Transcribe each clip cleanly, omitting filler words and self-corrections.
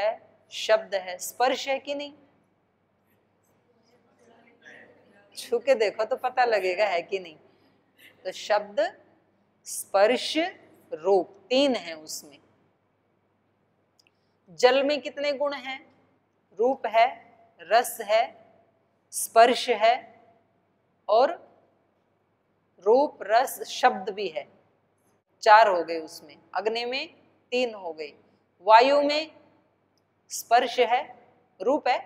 है, शब्द है, स्पर्श है कि नहीं? छू के देखो तो पता लगेगा है कि नहीं। तो शब्द, स्पर्श, रूप, तीन है उसमें। जल में कितने गुण हैं? रूप है, रस है, स्पर्श है और रूप, रस, शब्द भी है। 4 हो गए उसमें। अग्नि में 3 हो गए। वायु में स्पर्श है, रूप है।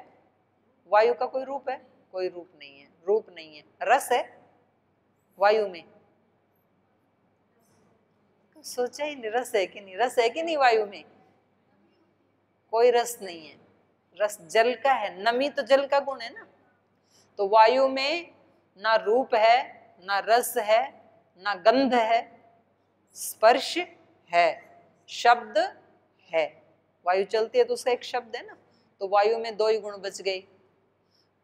वायु का कोई रूप है? कोई रूप नहीं है, रूप नहीं है। रस है वायु में? सोचा ही नहीं, रस है कि नहीं? रस है कि नहीं वायु में? कोई रस नहीं है। रस जल का है, नमी तो जल का गुण है ना। तो वायु में ना रूप है, ना रस है, ना गंध है, स्पर्श है, शब्द है। वायु चलती है तो उसका एक शब्द है ना। तो वायु में 2 ही गुण बच गए।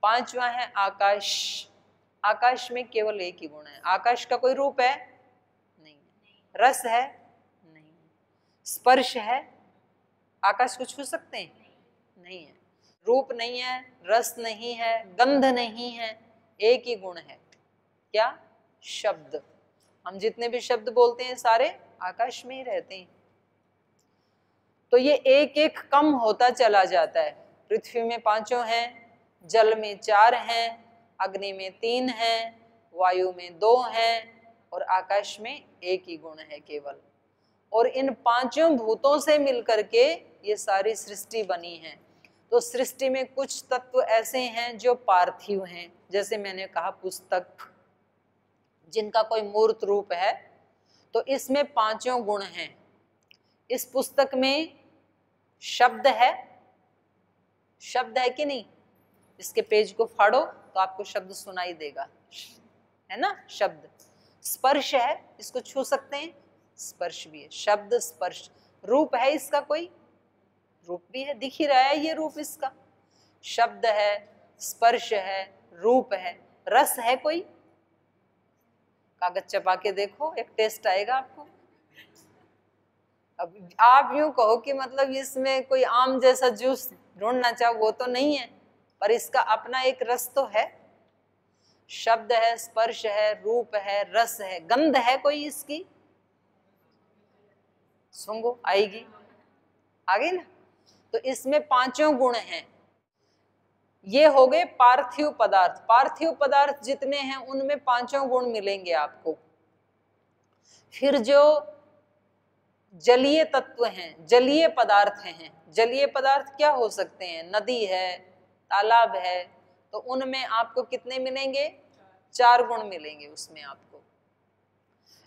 5वां है आकाश। आकाश में केवल एक ही गुण है। आकाश का कोई रूप है? नहीं। रस है? नहीं। स्पर्श है? आकाश को छू सकते हैं? नहीं है। रूप नहीं है, रस नहीं है, गंध नहीं है, एक ही गुण है। क्या? शब्द। हम जितने भी शब्द बोलते हैं सारे आकाश में ही रहते हैं। तो ये एक एक कम होता चला जाता है। पृथ्वी में 5 हैं, जल में 4 हैं, अग्नि में 3 हैं, वायु में 2 हैं और आकाश में एक ही गुण है केवल। और इन 5 भूतों से मिलकर के ये सारी सृष्टि बनी है। तो सृष्टि में कुछ तत्व ऐसे हैं जो पार्थिव हैं, जैसे मैंने कहा पुस्तक, जिनका कोई मूर्त रूप है। तो इसमें 5 गुण हैं। इस पुस्तक में शब्द है, शब्द है कि नहीं? इसके पेज को फाड़ो तो आपको शब्द सुनाई देगा, है ना? शब्द। स्पर्श है, इसको छू सकते हैं, स्पर्श भी है। शब्द, स्पर्श। रूप है इसका कोई? रूप भी है, दिख ही रहा है ये रूप इसका। शब्द है, स्पर्श है, रूप है। रस है कोई? कागज चबा के देखो, एक टेस्ट आएगा आपको। अब आप यूं कहो कि मतलब इसमें कोई आम जैसा जूस ढूंढना चाहो, वो तो नहीं है, पर इसका अपना एक रस तो है। शब्द है, स्पर्श है, रूप है, रस है, गंध है कोई इसकी? सूंघो, आएगी, आ गई ना। तो इसमें 5 गुण हैं। ये हो गए पार्थिव पदार्थ। पार्थिव पदार्थ जितने हैं उनमें 5 गुण मिलेंगे आपको। फिर जो जलीय तत्व हैं, जलीय पदार्थ हैं। जलीय पदार्थ क्या हो सकते हैं? नदी है, तालाब है, तो उनमें आपको कितने मिलेंगे? 4 गुण मिलेंगे उसमें आपको।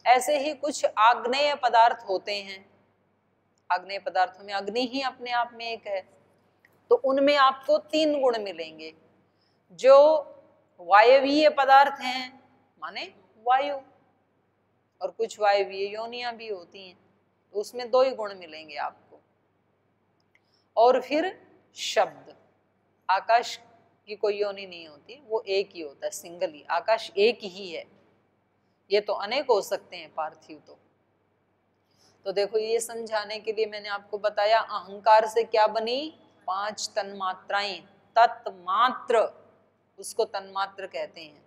ऐसे ही कुछ आग्नेय पदार्थ होते हैं। आग्नेय पदार्थों में अग्नि ही अपने आप में एक है, तो उनमें आपको 3 गुण मिलेंगे। जो वायवीय पदार्थ हैं, माने वायु, और कुछ वायवीय योनियां भी होती हैं, तो उसमें 2 ही गुण मिलेंगे आपको। और फिर शब्द। आकाश की कोई योनि नहीं होती, वो एक ही होता है, सिंगल ही। आकाश एक ही है। ये तो अनेक हो सकते हैं पार्थिव। तो देखो, ये समझाने के लिए मैंने आपको बताया अहंकार से क्या बनी? 5 तन्मात्राएं। तत्मात्र, उसको तन्मात्र कहते हैं।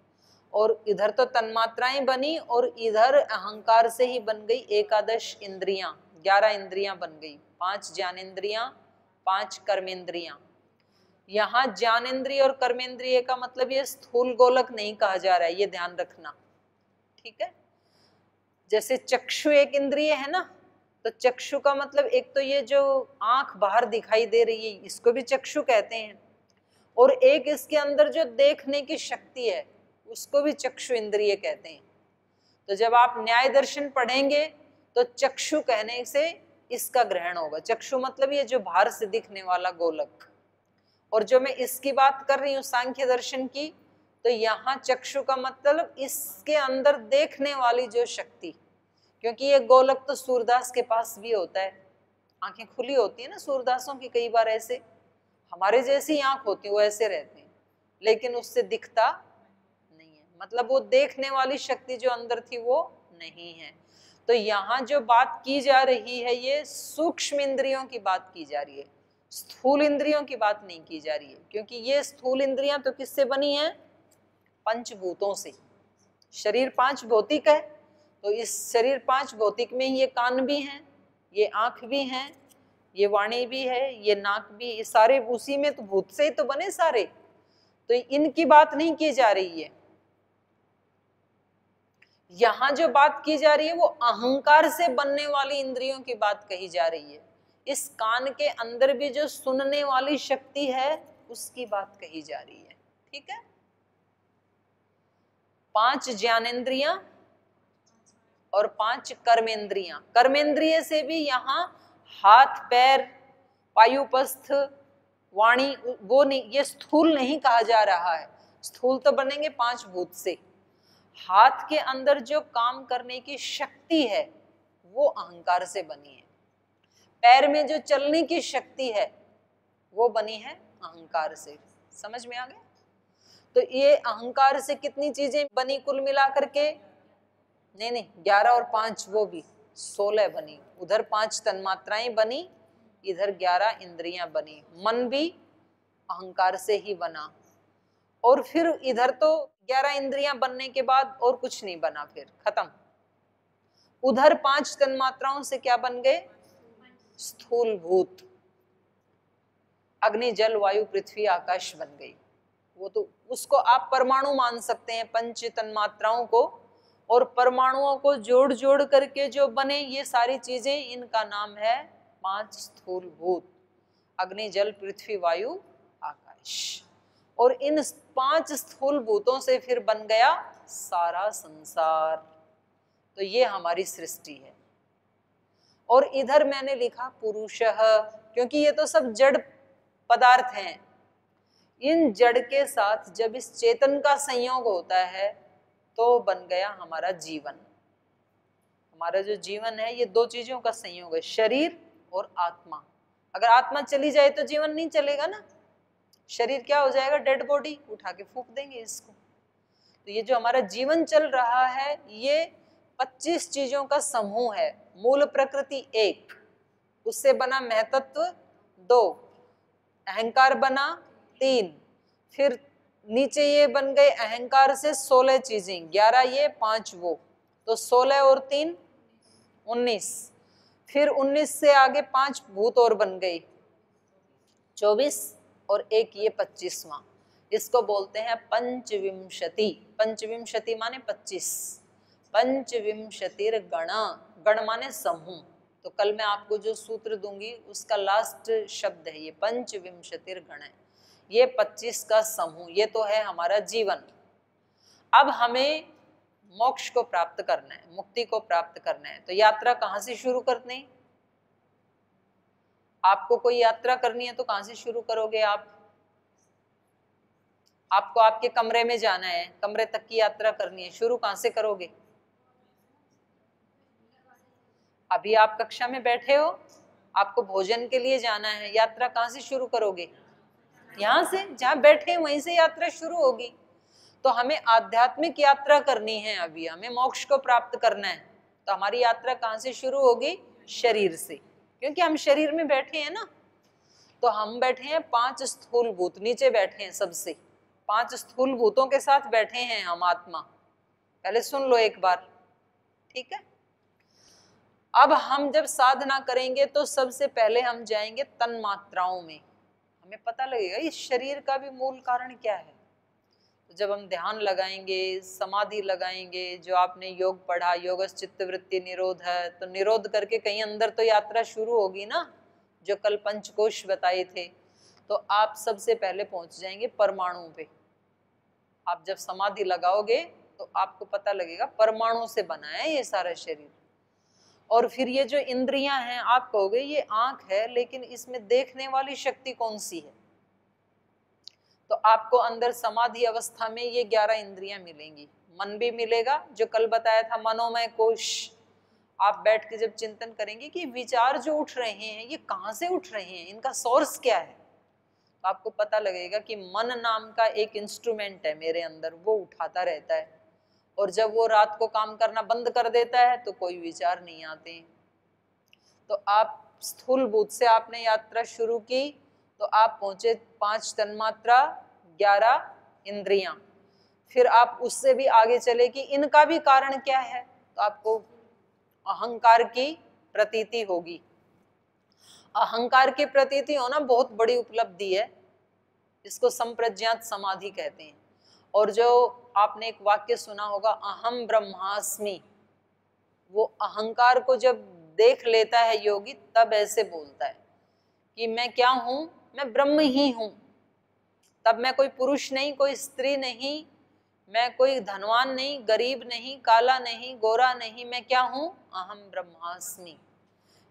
और इधर तो तन्मात्राएं बनी और इधर अहंकार से ही बन गई 11 इंद्रियां, 11 इंद्रियां बन गई। 5 ज्ञानेंद्रियां, 5 कर्मेंद्रियां। यहाँ ज्ञानेंद्रिय और कर्मेंद्रिय का मतलब ये स्थूल गोलक नहीं कहा जा रहा है, ये ध्यान रखना, ठीक है। जैसे चक्षु एक इंद्रिय है ना, तो चक्षु का मतलब एक तो ये जो आंख बाहर दिखाई दे रही है, इसको भी चक्षु कहते हैं। और एक इसके अंदर जो देखने की शक्ति है, उसको भी चक्षु इंद्रिय कहते हैं। तो जब आप न्याय दर्शन पढ़ेंगे तो चक्षु कहने से इसका ग्रहण होगा। चक्षु मतलब ये जो बाहर से दिखने वाला गोलक। और जो मैं इसकी बात कर रही हूँ सांख्य दर्शन की, तो यहाँ चक्षु का मतलब इसके अंदर देखने वाली जो शक्ति, क्योंकि ये गोलक तो सूरदास के पास भी होता है। आंखें खुली होती है ना सूरदासों की, कई बार ऐसे हमारे जैसी आंख होती है, वो ऐसे रहते हैं, लेकिन उससे दिखता नहीं है। मतलब वो देखने वाली शक्ति जो अंदर थी वो नहीं है। तो यहाँ जो बात की जा रही है, ये सूक्ष्म इंद्रियों की बात की जा रही है। स्थूल इंद्रियों की बात नहीं की जा रही है, क्योंकि ये स्थूल इंद्रियां तो किससे बनी है? पंचभूतों से। शरीर पांच भौतिक है, तो इस शरीर पांच भौतिक में ये कान भी हैं, ये आंख भी हैं, ये वाणी भी है, ये नाक भी, ये सारे उसी में तो भूत से ही तो बने सारे। तो इनकी बात नहीं की जा रही है। यहां जो बात की जा रही है वो अहंकार से बनने वाली इंद्रियों की बात कही जा रही है। इस कान के अंदर भी जो सुनने वाली शक्ति है उसकी बात कही जा रही है। ठीक है, 5 ज्ञानेंद्रियां और 5 कर्मेंद्रियां। कर्मेंद्रिय से भी यहाँ हाथ, पैर, वायुपस्थ, वाणी, वो नहीं, ये स्थूल नहीं कहा जा रहा है। स्थूल तो बनेंगे 5 भूत से। हाथ के अंदर जो काम करने की शक्ति है वो अहंकार से बनी है। पैर में जो चलने की शक्ति है वो बनी है अहंकार से। समझ में आ गया? तो ये अहंकार से कितनी चीजें बनी कुल मिला करके? नहीं, 11 और 5 वो भी 16 बनी। उधर 5 तन्मात्राएं बनी, इधर 11 इंद्रियां बनी। मन भी अहंकार से ही बना। और फिर इधर तो 11 इंद्रियां बनने के बाद और कुछ नहीं बना, फिर खत्म। उधर 5 तन्मात्राओं से क्या बन गए? स्थूल भूत, अग्नि, जल, वायु, पृथ्वी, आकाश बन गई। वो तो उसको आप परमाणु मान सकते हैं, पंच तन्मात्राओं को। और परमाणुओं को जोड़ जोड़ करके जो बने ये सारी चीजें, इनका नाम है 5 स्थूल भूत, अग्नि, जल, पृथ्वी, वायु, आकाश। और इन 5 स्थूल भूतों से फिर बन गया सारा संसार। तो ये हमारी सृष्टि है। और इधर मैंने लिखा पुरुषः, क्योंकि ये तो सब जड़ पदार्थ हैं। इन जड़ के साथ जब इस चेतन का संयोग होता है तो बन गया हमारा जीवन। हमारा जो जीवन है ये 2 चीजों का संयोग है, शरीर और आत्मा। अगर आत्मा चली जाए तो जीवन नहीं चलेगा ना। शरीर क्या हो जाएगा? डेड बॉडी, उठा के फूंक देंगे इसको। तो ये जो हमारा जीवन चल रहा है ये 25 चीजों का समूह है। मूल प्रकृति 1, उससे बना महतत्व 2, अहंकार बना 3, फिर नीचे ये बन गए अहंकार से 16 चीजें, 11 ये 5 वो, तो 16 और 3 19। फिर 19 से आगे 5 भूत और बन गई, 24, और 1 ये 25वां। इसको बोलते हैं पंचविंशति। पंचविंशति माने 25। पंचविंशतिर गण, गण माने समूह। तो कल मैं आपको जो सूत्र दूंगी उसका लास्ट शब्द है ये पंचविंशतिर गण है। ये 25 का समूह, ये तो है हमारा जीवन। अब हमें मोक्ष को प्राप्त करना है, मुक्ति को प्राप्त करना है। तो यात्रा कहाँ से शुरू करनी? आपको कोई यात्रा करनी है तो कहाँ से शुरू करोगे आप? आपको आपके कमरे में जाना है, कमरे तक की यात्रा करनी है, शुरू कहाँ से करोगे? अभी आप कक्षा में बैठे हो, आपको भोजन के लिए जाना है, यात्रा कहाँ से शुरू करोगे? यहाँ से, जहाँ बैठे वहीं से यात्रा शुरू होगी। तो हमें आध्यात्मिक यात्रा करनी है, अभी हमें मोक्ष को प्राप्त करना है। तो हमारी यात्रा कहाँ से शुरू होगी? शरीर से, क्योंकि हम शरीर में बैठे हैं ना। तो हम बैठे हैं 5 स्थूल भूत, नीचे बैठे हैं सबसे, 5 स्थूल भूतों के साथ बैठे हैं हम आत्मा। पहले सुन लो एक बार, ठीक है? अब हम जब साधना करेंगे तो सबसे पहले हम जाएंगे तन मात्राओं में। हमें पता लगेगा इस शरीर का भी मूल कारण क्या है। तो जब हम ध्यान लगाएंगे, समाधि लगाएंगे, जो आपने योग पढ़ा, योगस् चित्तवृत्ति निरोध है, तो निरोध करके कहीं अंदर तो यात्रा शुरू होगी ना, जो कल पंचकोश बताए थे। तो आप सबसे पहले पहुंच जाएंगे परमाणु पे। आप जब समाधि लगाओगे तो आपको पता लगेगा परमाणु से बना है ये सारा शरीर। और फिर ये जो इंद्रियां हैं, आप कहोगे ये आंख है, लेकिन इसमें देखने वाली शक्ति कौन सी है? तो आपको अंदर समाधि अवस्था में ये 11 इंद्रियां मिलेंगी। मन भी मिलेगा, जो कल बताया था मनोमय कोश। आप बैठ के जब चिंतन करेंगे कि विचार जो उठ रहे हैं ये कहाँ से उठ रहे हैं, इनका सोर्स क्या है, तो आपको पता लगेगा कि मन नाम का एक इंस्ट्रूमेंट है मेरे अंदर, वो उठाता रहता है। और जब वो रात को काम करना बंद कर देता है तो कोई विचार नहीं आते। तो आप स्थूल भूत से आपने यात्रा शुरू की तो आप पहुंचे 5 तन्मात्रा, 11 इंद्रियां। फिर आप उससे भी आगे चले कि इनका भी कारण क्या है, तो आपको अहंकार की प्रतीति होगी। अहंकार की प्रतीति होना बहुत बड़ी उपलब्धि है, इसको संप्रज्ञात समाधि कहते हैं। और जो आपने एक वाक्य सुना होगा, अहम ब्रह्मास्मि, वो अहंकार को जब देख लेता है योगी तब ऐसे बोलता है कि मैं क्या हूं, मैं ब्रह्म ही हूं। तब मैं कोई पुरुष नहीं, कोई स्त्री नहीं, मैं कोई धनवान नहीं, गरीब नहीं, काला नहीं, गोरा नहीं, मैं क्या हूं, अहम ब्रह्मास्मि।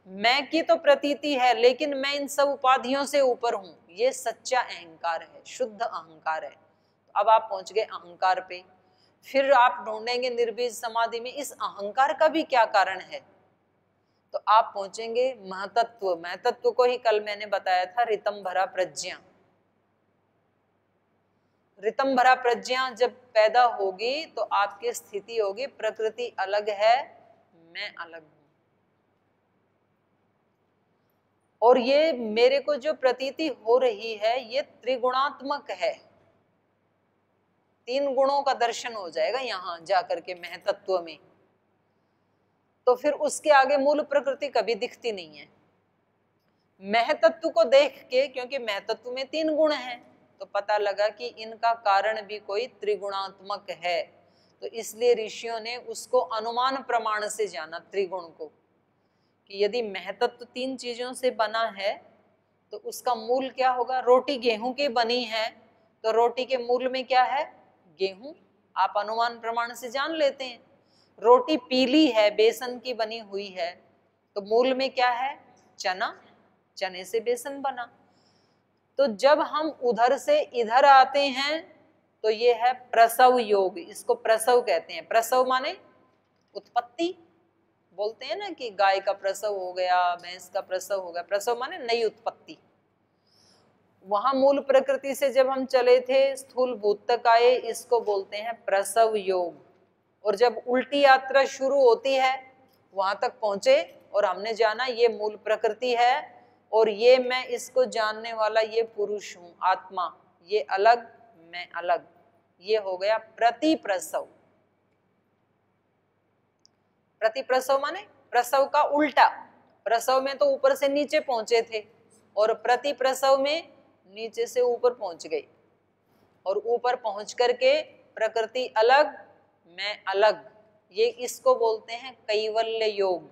मैं की तो प्रतीति है लेकिन मैं इन सब उपाधियों से ऊपर हूं, ये सच्चा अहंकार है, शुद्ध अहंकार है। तो अब आप पहुंच गए अहंकार पे। फिर आप ढूंढेंगे निर्बीज समाधि में इस अहंकार का भी क्या कारण है, तो आप पहुंचेंगे महतत्व। महतत्व को ही कल मैंने बताया था, ऋतंभरा प्रज्ञा। ऋतंभरा प्रज्ञा जब पैदा होगी तो आपकी स्थिति होगी प्रकृति अलग है, मैं अलग हूं। और ये मेरे को जो प्रतीति हो रही है ये त्रिगुणात्मक है, 3 गुणों का दर्शन हो जाएगा यहां जाकर के महतत्व में। तो फिर उसके आगे मूल प्रकृति कभी दिखती नहीं है। महतत्व को देख के, क्योंकि महतत्व में 3 गुण हैं, तो पता लगा कि इनका कारण भी कोई त्रिगुणात्मक है। तो इसलिए ऋषियों ने उसको अनुमान प्रमाण से जाना त्रिगुण को, कि यदि महतत्व 3 चीजों से बना है तो उसका मूल क्या होगा। रोटी गेहूं की बनी है तो रोटी के मूल में क्या है, गेहूं। आप अनुमान प्रमाण से जान लेते हैं। रोटी पीली है, बेसन की बनी हुई है, तो मूल में क्या है, चना, चने से बेसन बना। तो जब हम उधर से इधर आते हैं तो ये है प्रसव योग, इसको प्रसव कहते हैं। प्रसव माने उत्पत्ति, बोलते हैं ना कि गाय का प्रसव हो गया, भैंस का प्रसव हो गया। प्रसव माने नई उत्पत्ति। वहां मूल प्रकृति से जब हम चले थे स्थूल भूत तक आए, इसको बोलते हैं प्रसव योग। और जब उल्टी यात्रा शुरू होती है वहां तक पहुंचे और हमने जाना ये मूल प्रकृति है और ये मैं इसको जानने वाला ये पुरुष हूं, आत्मा, ये अलग मैं अलग, ये हो गया प्रतिप्रसव। प्रतिप्रसव माने प्रसव का उल्टा। प्रसव में तो ऊपर से नीचे पहुंचे थे और प्रतिप्रसव में नीचे से ऊपर पहुंच गए। और ऊपर पहुंच करके प्रकृति अलग मैं अलग, ये इसको बोलते हैं कैवल्य योग।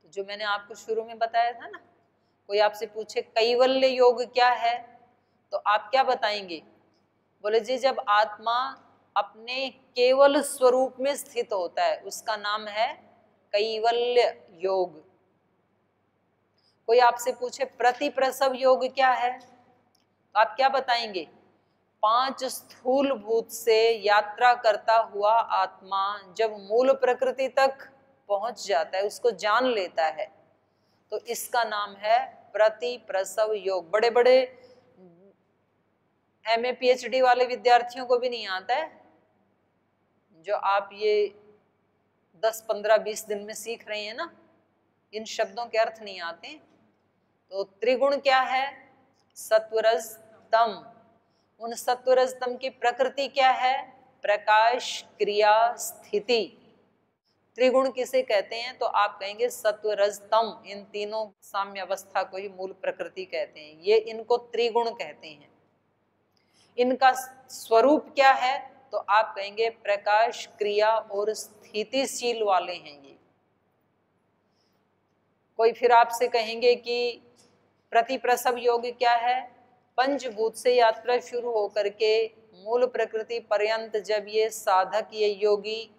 तो जो मैंने आपको शुरू में बताया था ना, कोई आपसे पूछे कैवल्य योग क्या है तो आप क्या बताएंगे, बोले जी जब आत्मा अपने केवल स्वरूप में स्थित होता है उसका नाम है कैवल्य योग। कोई आपसे पूछे प्रतिप्रसव योग क्या है तो आप क्या बताएंगे, 5 स्थूल भूत से यात्रा करता हुआ आत्मा जब मूल प्रकृति तक पहुंच जाता है, उसको जान लेता है, तो इसका नाम है प्रतिप्रसव योग। बड़े बड़े MA PhD वाले विद्यार्थियों को भी नहीं आता है, जो आप ये 10, 15, 20 दिन में सीख रहे हैं ना, इन शब्दों के अर्थ नहीं आते। तो त्रिगुण क्या है, सत्वरज तम। उन सत्वरज तम की प्रकृति क्या है, प्रकाश, क्रिया, स्थिति। त्रिगुण किसे कहते हैं तो आप कहेंगे सत्वरज तम, इन तीनों साम्य अवस्था को ही मूल प्रकृति कहते हैं, ये इनको त्रिगुण कहते हैं। इनका स्वरूप क्या है तो आप कहेंगे प्रकाश, क्रिया और स्थितिशील वाले हैं ये। कोई फिर आपसे कहेंगे कि प्रतिप्रसव योग क्या है, पंचभूत से यात्रा शुरू होकर के मूल प्रकृति पर्यंत जब ये साधक, ये योगी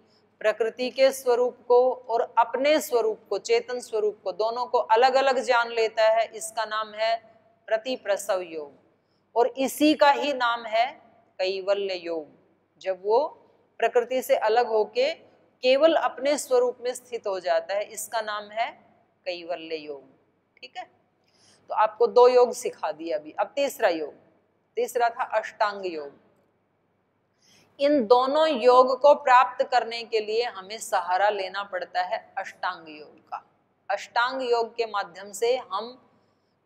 प्रकृति के स्वरूप को और अपने स्वरूप को, चेतन स्वरूप को, दोनों को अलग अलग जान लेता है, इसका नाम है प्रतिप्रसव योग। और इसी का ही नाम है कैवल्य योग, जब वो प्रकृति से अलग होके केवल अपने स्वरूप में स्थित हो जाता है, इसका नाम है कैवल्य योग। ठीक है, तो आपको 2 योग सिखा दिया अभी। अब तीसरा योग, तीसरा था अष्टांग योग। इन दोनों योग को प्राप्त करने के लिए हमें सहारा लेना पड़ता है अष्टांग योग का। अष्टांग योग के माध्यम से हम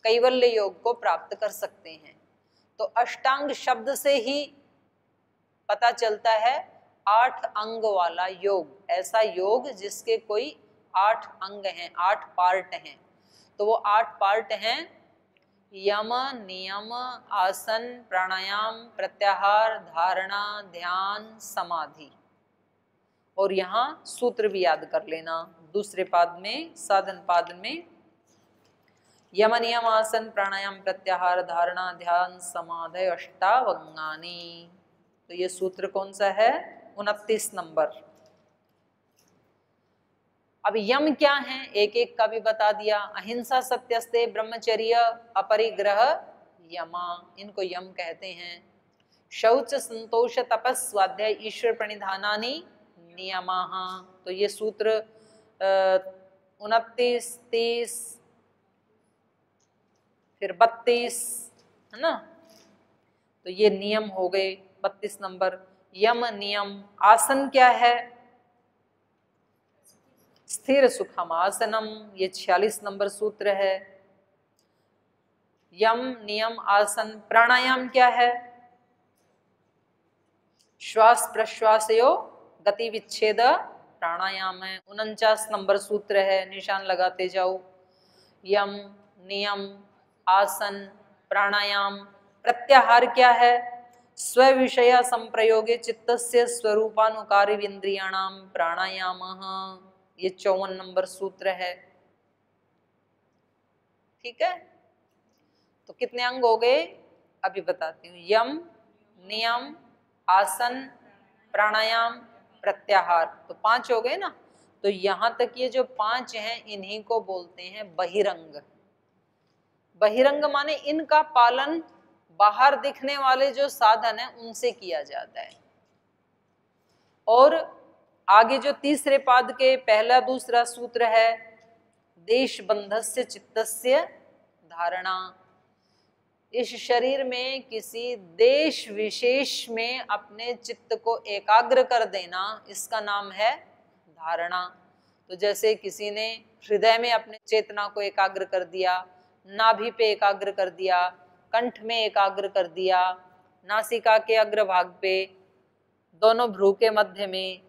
कैवल्य योग को प्राप्त कर सकते हैं। तो अष्टांग शब्द से ही पता चलता है 8 अंग वाला योग, ऐसा योग जिसके कोई 8 अंग हैं, 8 पार्ट हैं। तो वो 8 पार्ट हैं यम, नियम, आसन, प्राणायाम, प्रत्याहार, धारणा, ध्यान, समाधि। और यहाँ सूत्र भी याद कर लेना, दूसरे पाद में, साधन पाद में यम, नियम, आसन, प्राणायाम, प्रत्याहार, धारणा, ध्यान, समाधि अष्टावंगानी। तो ये सूत्र कौन सा है? 29 नंबर। अब यम क्या है एक एक का भी बता दिया। अहिंसा, सत्यस्ते, ब्रह्मचर्य, अपरिग्रह, यमा, इनको यम कहते हैं। शौच, संतोष, तपस्, स्वाध्याय, ईश्वर प्रणिधानानि नियमाः। तो ये सूत्र 29, 30, फिर 32 है ना। तो ये नियम हो गए 32 नंबर। यम नियम। आसन क्या है? स्थिर सुखम आसनम, ये 46 नंबर सूत्र है। यम नियम आसन। प्राणायाम क्या है? श्वास प्रश्वासयो गति विच्छेद प्राणायाम है, 49 नंबर सूत्र है, निशान लगाते जाओ। यम नियम आसन प्राणायाम। प्रत्याहार क्या है? स्व विषय संप्रयोगे चित्तस्य स्वरूपानुकारिविन्द्रियाणाम प्राणायामः, ये 54 नंबर सूत्र है। ठीक है, तो कितने अंग हो गए अभी बताती हूँ। यम नियम आसन प्राणायाम प्रत्याहार, तो 5 हो गए ना। तो यहां तक ये जो 5 हैं इन्हीं को बोलते हैं बहिरंग। बहिरंग माने इनका पालन बाहर दिखने वाले जो साधन है उनसे किया जाता है। और आगे जो तीसरे पाद के पहला दूसरा सूत्र है, देश बंधस्य चित्तस्य धारणा। इस शरीर में किसी देश विशेष में अपने चित्त को एकाग्र कर देना, इसका नाम है धारणा। तो जैसे किसी ने हृदय में अपने चेतना को एकाग्र कर दिया, नाभि पे एकाग्र कर दिया, कंठ में एकाग्र कर दिया, नासिका के अग्रभाग पे, दोनों भ्रू के मध्य में,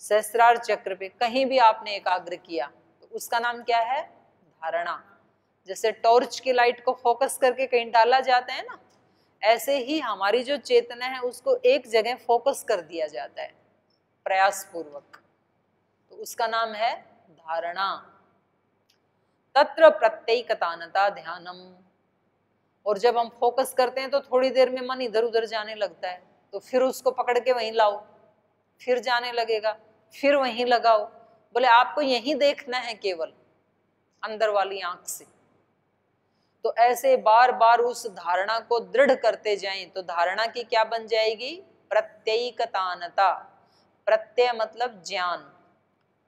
सहस्रार चक्र पे, कहीं भी आपने एकाग्र किया तो उसका नाम क्या है? धारणा। जैसे टॉर्च की लाइट को फोकस करके कहीं डाला जाता है ना, ऐसे ही हमारी जो चेतना है उसको एक जगह फोकस कर दिया जाता है प्रयास पूर्वक, तो उसका नाम है धारणा। तत्र प्रत्येकतानता ध्यानम। और जब हम फोकस करते हैं तो थोड़ी देर में मन इधर उधर जाने लगता है, तो फिर उसको पकड़ के वहीं लाओ, फिर जाने लगेगा, फिर वहीं लगाओ। बोले आपको यहीं देखना है केवल अंदर वाली आंख से। तो ऐसे बार बार उस धारणा को दृढ़ करते जाएं तो धारणा की क्या बन जाएगी? प्रत्येकतानता। प्रत्यय मतलब ज्ञान,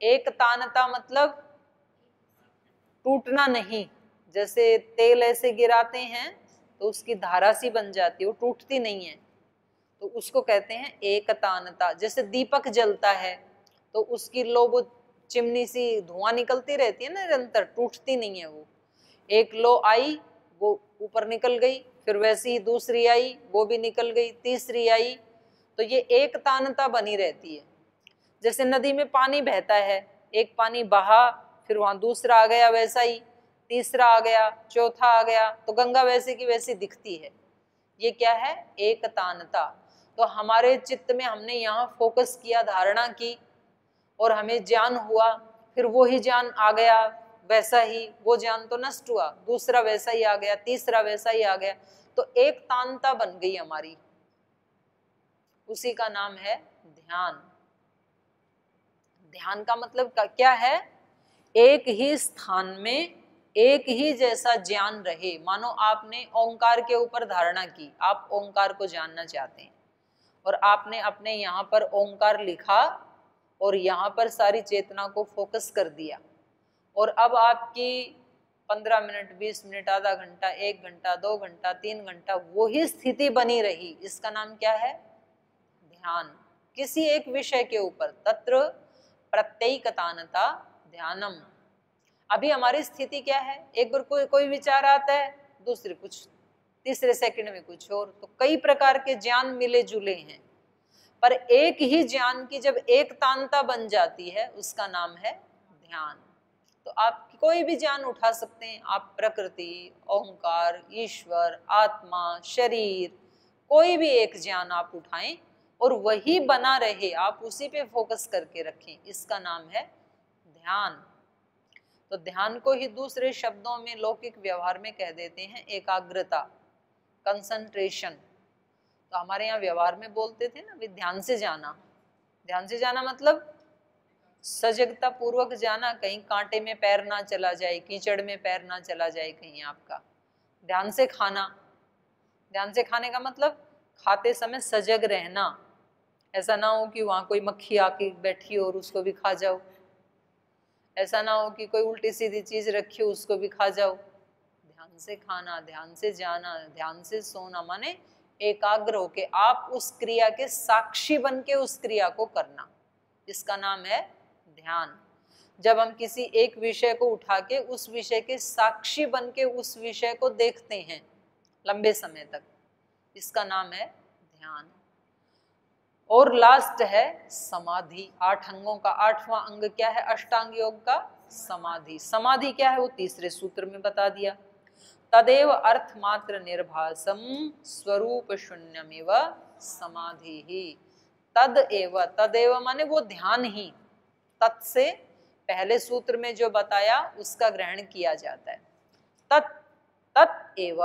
एकतानता मतलब टूटना नहीं। जैसे तेल ऐसे गिराते हैं तो उसकी धारा सी बन जाती है, वो टूटती नहीं है, तो उसको कहते हैं एकतानता। जैसे दीपक जलता है तो उसकी लो वो चिमनी सी धुआं निकलती रहती है ना निरंतर, टूटती नहीं है वो। एक लो आई वो ऊपर निकल गई, फिर वैसी ही दूसरी आई वो भी निकल गई, तीसरी आई, तो ये एकतानता बनी रहती है। जैसे नदी में पानी बहता है, एक पानी बहा फिर वहां दूसरा आ गया, वैसा ही तीसरा आ गया, चौथा आ गया, तो गंगा वैसे की वैसी दिखती है। ये क्या है? एकतानता। तो हमारे चित्त में हमने यहाँ फोकस किया, धारणा की, और हमें ज्ञान हुआ, फिर वो ही ज्ञान आ गया वैसा ही, वो ज्ञान तो नष्ट हुआ, दूसरा वैसा ही आ गया, तीसरा वैसा ही आ गया, तो एक तानता बन गई हमारी। उसी का नाम है ध्यान। ध्यान का मतलब क्या है? एक ही स्थान में एक ही जैसा ज्ञान रहे। मानो आपने ओंकार के ऊपर धारणा की, आप ओंकार को जानना चाहते हैं और आपने अपने यहाँ पर ओंकार लिखा और यहाँ पर सारी चेतना को फोकस कर दिया, और अब आपकी 15 मिनट, 20 मिनट, आधा घंटा, 1 घंटा, 2 घंटा, 3 घंटा वही स्थिति बनी रही, इसका नाम क्या है? ध्यान। किसी एक विषय के ऊपर। तत्र प्रत्येकतानता ध्यानम। अभी हमारी स्थिति क्या है, एक बार कोई विचार आता है, दूसरे कुछ, तीसरे सेकंड में कुछ और। तो कई प्रकार के ज्ञान मिले जुले हैं, पर एक ही ज्ञान की जब एक तांता बन जाती है उसका नाम है ध्यान। तो आप कोई भी ज्ञान उठा सकते हैं, आप प्रकृति, ओंकार, ईश्वर, आत्मा, शरीर, कोई भी एक ज्ञान आप उठाएं और वही बना रहे, आप उसी पे फोकस करके रखें, इसका नाम है ध्यान। तो ध्यान को ही दूसरे शब्दों में लौकिक व्यवहार में कह देते हैं एकाग्रता, कंसंट्रेशन। तो हमारे यहाँ व्यवहार में बोलते थे ना, ध्यान से जाना। ध्यान से जाना मतलब सजगता पूर्वक जाना, कहीं कांटे में पैर ना चला जाए, कीचड़ में पैर ना चला जाए कहीं आपका। ध्यान से खाना, ध्यान से खाने का मतलब खाते समय सजग रहना, ऐसा ना हो कि वहाँ कोई मक्खी आके बैठी और उसको भी खा जाओ, ऐसा ना हो कि कोई उल्टी सीधी चीज रखी हो उसको भी खा जाओ। ध्यान से खाना, ध्यान से जाना, ध्यान से सोना, माने एकाग्र होके आप उस क्रिया के साक्षी बन के उस क्रिया को करना, इसका नाम है ध्यान। जब हम किसी एक विषय को उठा के उस विषय के साक्षी बन के उस विषय को देखते हैं लंबे समय तक, इसका नाम है ध्यान। और लास्ट है समाधि। 8 अंगों का 8वां अंग क्या है अष्टांग योग का? समाधि। समाधि क्या है वो तीसरे सूत्र में बता दिया, तदेव अर्थ मात्र निर्भासम स्वरूप शून्यमेव समाधि ही। तदेव माने वो ध्यान ही, तत् से पहले सूत्र में जो बताया उसका ग्रहण किया जाता है। तत्एव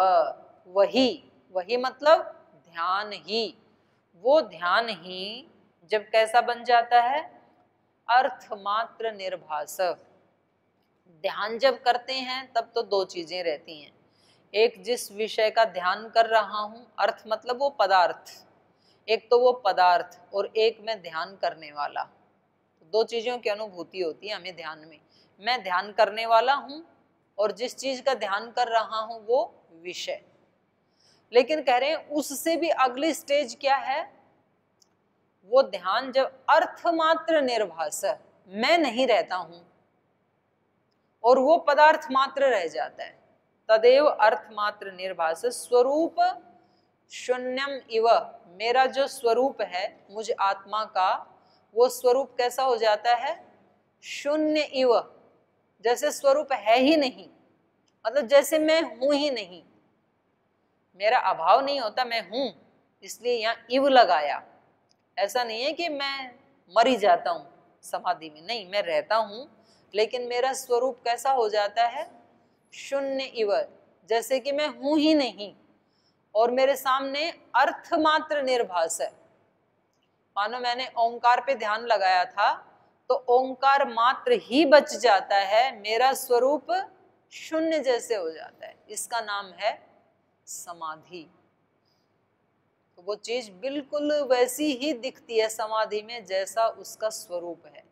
वही मतलब ध्यान ही। वो ध्यान ही जब कैसा बन जाता है? अर्थमात्र निर्भास। ध्यान जब करते हैं तब तो 2 चीजें रहती हैं, एक जिस विषय का ध्यान कर रहा हूं, अर्थ मतलब वो पदार्थ, एक तो वो पदार्थ और एक मैं ध्यान करने वाला। 2 चीजों की अनुभूति होती है हमें ध्यान में। मैं ध्यान करने वाला हूं और जिस चीज का ध्यान कर रहा हूं वो विषय। लेकिन कह रहे हैं उससे भी अगली स्टेज क्या है? वो ध्यान जब अर्थमात्र निर्भास, मैं नहीं रहता हूं और वो पदार्थ मात्र रह जाता है। तदेव अर्थमात्र निर्भास स्वरूप शून्यम इव। मेरा जो स्वरूप है मुझ आत्मा का, वो स्वरूप कैसा हो जाता है? शून्य इव, जैसे स्वरूप है ही नहीं, मतलब जैसे मैं हूं ही नहीं। मेरा अभाव नहीं होता, मैं हूं, इसलिए यहाँ इव लगाया। ऐसा नहीं है कि मैं मर ही जाता हूं समाधि में, नहीं, मैं रहता हूं, लेकिन मेरा स्वरूप कैसा हो जाता है? शून्य इव, जैसे कि मैं हूं ही नहीं और मेरे सामने अर्थमात्र निर्भास है। मानो मैंने ओंकार पे ध्यान लगाया था तो ओंकार मात्र ही बच जाता है, मेरा स्वरूप शून्य जैसे हो जाता है, इसका नाम है समाधि। तो वो चीज बिल्कुल वैसी ही दिखती है समाधि में जैसा उसका स्वरूप है,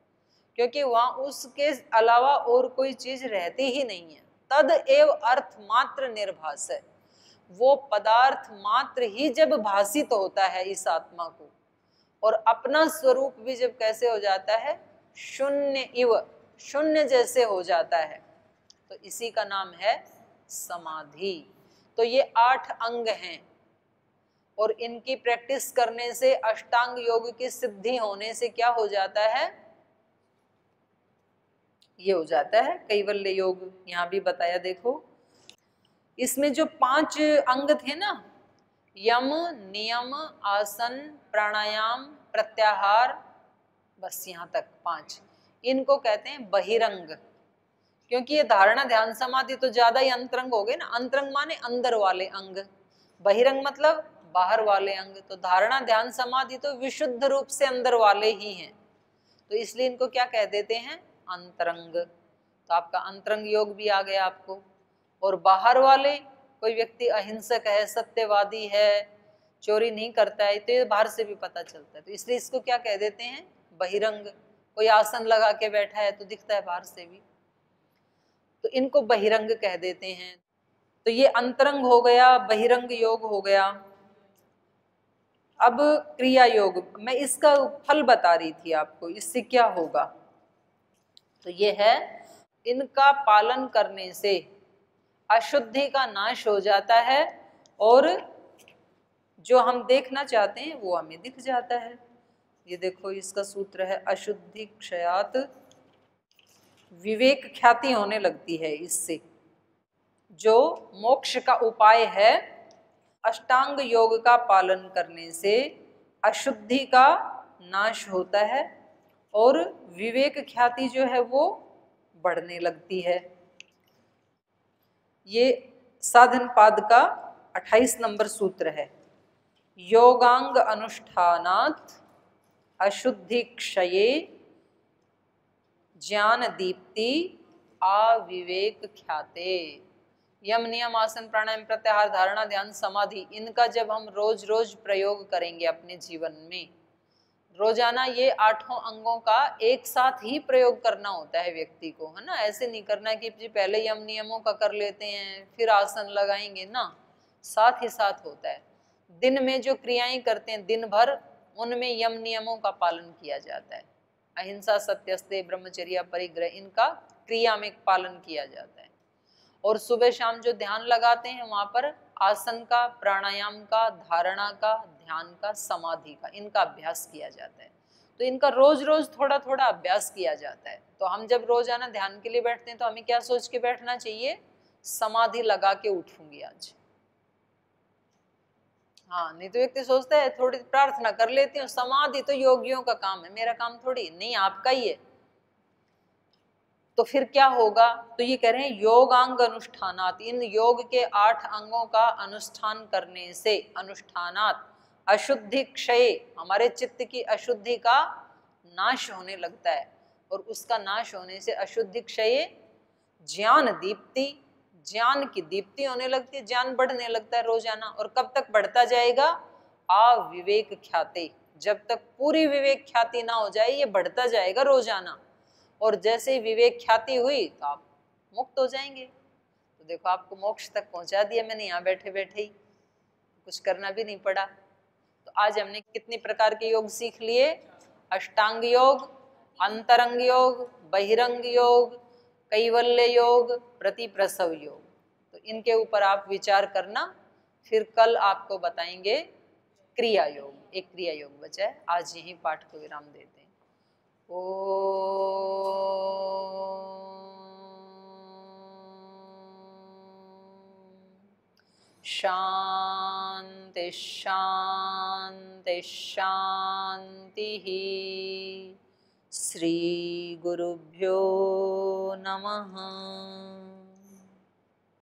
क्योंकि वहां उसके अलावा और कोई चीज रहती ही नहीं है। तद एव अर्थ मात्र निर्भास है, वो पदार्थ मात्र ही जब भासित होता है इस आत्मा को, और अपना स्वरूप भी जब कैसे हो जाता है? शून्य इव, शून्य जैसे हो जाता है, तो इसी का नाम है समाधि। तो ये 8 अंग हैं और इनकी प्रैक्टिस करने से, अष्टांग योग की सिद्धि होने से क्या हो जाता है? ये हो जाता है कैवल्य योग। यहाँ भी बताया, देखो इसमें जो 5 अंग थे ना, यम, नियम, आसन, प्राणायाम, प्रत्याहार, बस यहाँ तक 5, इनको कहते हैं बहिरंग। क्योंकि ये धारणा ध्यान समाधि तो ज्यादा ही अंतरंग हो गए ना, अंतरंग माने अंदर वाले अंग, बहिरंग मतलब बाहर वाले अंग। तो धारणा ध्यान समाधि तो विशुद्ध रूप से अंदर वाले ही हैं, तो इसलिए इनको क्या कह देते हैं? अंतरंग। तो आपका अंतरंग योग भी आ गया आपको। और बाहर वाले, कोई व्यक्ति अहिंसक है, सत्यवादी है, चोरी नहीं करता है, तो ये बाहर से भी पता चलता है, तो इसलिए इसको क्या कह देते हैं? बहिरंग। कोई आसन लगा के बैठा है तो दिखता है बाहर से भी, तो इनको बहिरंग कह देते हैं। तो ये अंतरंग हो गया, बहिरंग योग हो गया। अब क्रिया योग, मैं इसका फल बता रही थी आपको, इससे क्या होगा। तो ये है, इनका पालन करने से अशुद्धि का नाश हो जाता है और जो हम देखना चाहते हैं वो हमें दिख जाता है। ये देखो इसका सूत्र है अशुद्धि क्षयात विवेक ख्याति होने लगती है। इससे जो मोक्ष का उपाय है, अष्टांग योग का पालन करने से अशुद्धि का नाश होता है और विवेक ख्याति जो है वो बढ़ने लगती है। ये साधन पाद का 28 नंबर सूत्र है। योगांग अनुष्ठानात् अशुद्धि क्षये ज्ञान दीप्ति अविवेक ख्याते। यम नियम आसन प्राणायाम प्रत्याहार धारणा ध्यान समाधि, इनका जब हम रोज रोज प्रयोग करेंगे अपने जीवन में, रोजाना ये 8 अंगों का एक साथ ही प्रयोग करना होता है व्यक्ति को, है ना। ऐसे नहीं करना कि जी पहले यम नियमों का कर लेते हैं फिर आसन लगाएंगे ना, साथ ही साथ होता है। दिन में जो क्रियाएं करते हैं दिन भर, उनमें यम नियमों का पालन किया जाता है। अहिंसा सत्यस्तेय ब्रह्मचर्य परिग्रह, इनका क्रिया में पालन किया जाता है। और सुबह शाम जो ध्यान लगाते हैं वहां पर आसन का, प्राणायाम का, धारणा का, ध्यान का, समाधि का, इनका अभ्यास किया जाता है। तो इनका रोज रोज थोड़ा थोड़ा अभ्यास किया जाता है। तो हम जब रोजाना ध्यान के लिए बैठते हैं तो हमें क्या सोच के बैठना चाहिए, समाधि लगा के उठूंगी आज। हाँ, नहीं तो व्यक्ति सोचता है थोड़ी प्रार्थना कर लेती हूँ, समाधि तो योगियों का काम है, मेरा काम थोड़ी, नहीं आपका ही है। तो फिर क्या होगा, तो ये कह रहे हैं योगांग अनुष्ठानात, इन योग के 8 अंगों का अनुष्ठान करने से, अनुष्ठानात अशुद्धि क्षय, हमारे चित्त की अशुद्धि का नाश होने लगता है। और उसका नाश होने से अशुद्धि क्षय ज्ञान दीप्ति, ज्ञान की दीप्ति होने लगती है, ज्ञान बढ़ने लगता है रोजाना। और कब तक बढ़ता जाएगा, अविवेक ख्याति, जब तक पूरी विवेक ख्याति ना हो जाए ये बढ़ता जाएगा रोजाना। और जैसे ही विवेक ख्याति हुई तो आप मुक्त हो जाएंगे। तो देखो आपको मोक्ष तक पहुंचा दिया मैंने यहाँ बैठे बैठे ही, कुछ करना भी नहीं पड़ा। तो आज हमने कितनी प्रकार के योग सीख लिए, अष्टांग योग, अंतरंग योग, बहिरंग योग, कैवल्य योग, प्रतिप्रसव योग। तो इनके ऊपर आप विचार करना, फिर कल आपको बताएंगे क्रिया योग। एक क्रिया योग बचा है, आज यही पाठ को विराम देते हैं। शांति शांति शांति। श्री गुरुभ्यो नमः।